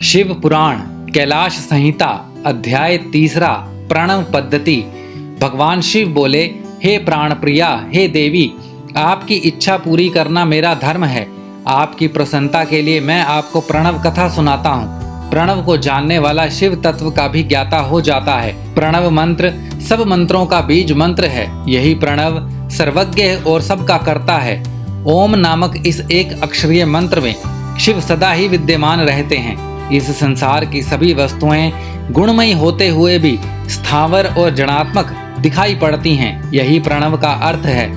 शिव पुराण कैलाश संहिता अध्याय 3 प्रणव पद्धति। भगवान शिव बोले, हे प्राण प्रिया, हे देवी, आपकी इच्छा पूरी करना मेरा धर्म है। आपकी प्रसन्नता के लिए मैं आपको प्रणव कथा सुनाता हूँ। प्रणव को जानने वाला शिव तत्व का भी ज्ञाता हो जाता है। प्रणव मंत्र सब मंत्रों का बीज मंत्र है। यही प्रणव सर्वज्ञ और सबका कर्ता है। ओम नामक इस एक अक्षरीय मंत्र में शिव सदा ही विद्यमान रहते हैं। इस संसार की सभी वस्तुएं गुणमयी होते हुए भी स्थावर और जड़ात्मक दिखाई पड़ती हैं। यही प्रणव का अर्थ है।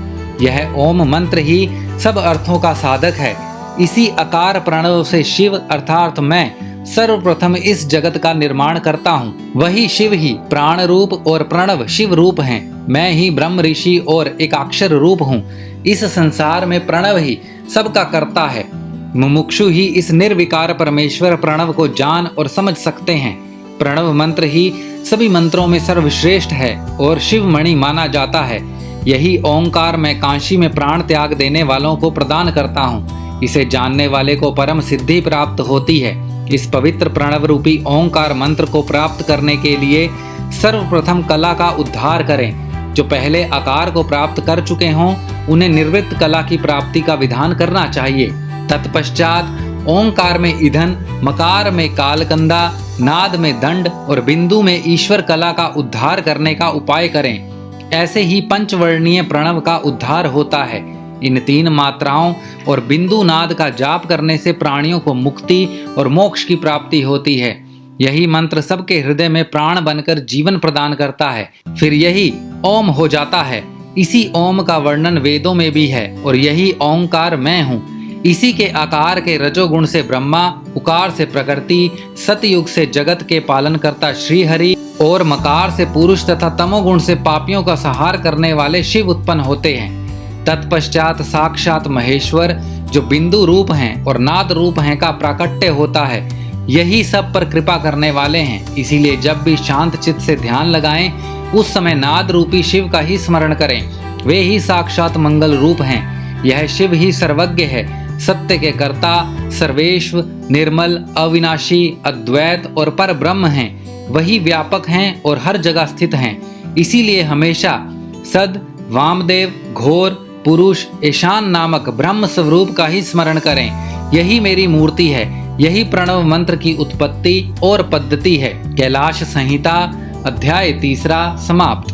यह ओम मंत्र ही सब अर्थों का साधक है। इसी आकार प्रणव से शिव अर्थात मैं सर्वप्रथम इस जगत का निर्माण करता हूँ। वही शिव ही प्राण रूप और प्रणव शिव रूप हैं। मैं ही ब्रह्म ऋषि और एकाक्षर रूप हूँ। इस संसार में प्रणव ही सबका कर्ता है। मुमुक्षु ही इस निर्विकार परमेश्वर प्रणव को जान और समझ सकते हैं। प्रणव मंत्र ही सभी मंत्रों में सर्वश्रेष्ठ है और शिवमणि माना जाता है। यही ओंकार मैं काशी में प्राण त्याग देने वालों को प्रदान करता हूँ। इसे जानने वाले को परम सिद्धि प्राप्त होती है। इस पवित्र प्रणव रूपी ओंकार मंत्र को प्राप्त करने के लिए सर्वप्रथम कला का उद्धार करें। जो पहले आकार को प्राप्त कर चुके हों उन्हें निर्वृत्त कला की प्राप्ति का विधान करना चाहिए। तत्पश्चात ओंकार में ईंधन, मकार में कालकंदा, नाद में दंड और बिंदु में ईश्वर कला का उद्धार करने का उपाय करें। ऐसे ही पंचवर्णीय प्रणव का उद्धार होता है। इन 3 मात्राओं और बिंदु नाद का जाप करने से प्राणियों को मुक्ति और मोक्ष की प्राप्ति होती है। यही मंत्र सबके हृदय में प्राण बनकर जीवन प्रदान करता है। फिर यही ओम हो जाता है। इसी ओम का वर्णन वेदों में भी है और यही ओंकार मैं हूँ। इसी के आकार के रजोगुण से ब्रह्मा, उकार से प्रकृति, सतयुग से जगत के पालन करता श्रीहरि और मकार से पुरुष तथा तमोगुण से पापियों का संहार करने वाले शिव उत्पन्न होते हैं। तत्पश्चात साक्षात महेश्वर जो बिंदु रूप हैं और नाद रूप हैं का प्राकट्य होता है। यही सब पर कृपा करने वाले हैं। इसीलिए जब भी शांत चित्त से ध्यान लगाएं उस समय नाद रूपी शिव का ही स्मरण करें। वे ही साक्षात मंगल रूप हैं। यह शिव ही सर्वज्ञ है, सत्य के कर्ता, सर्वेश्वर, निर्मल, अविनाशी, अद्वैत और पर ब्रह्म हैं। वही व्यापक हैं और हर जगह स्थित हैं। इसीलिए हमेशा सद, वामदेव, घोर, पुरुष, ईशान नामक ब्रह्म स्वरूप का ही स्मरण करें। यही मेरी मूर्ति है। यही प्रणव मंत्र की उत्पत्ति और पद्धति है। कैलाश संहिता अध्याय 3 समाप्त।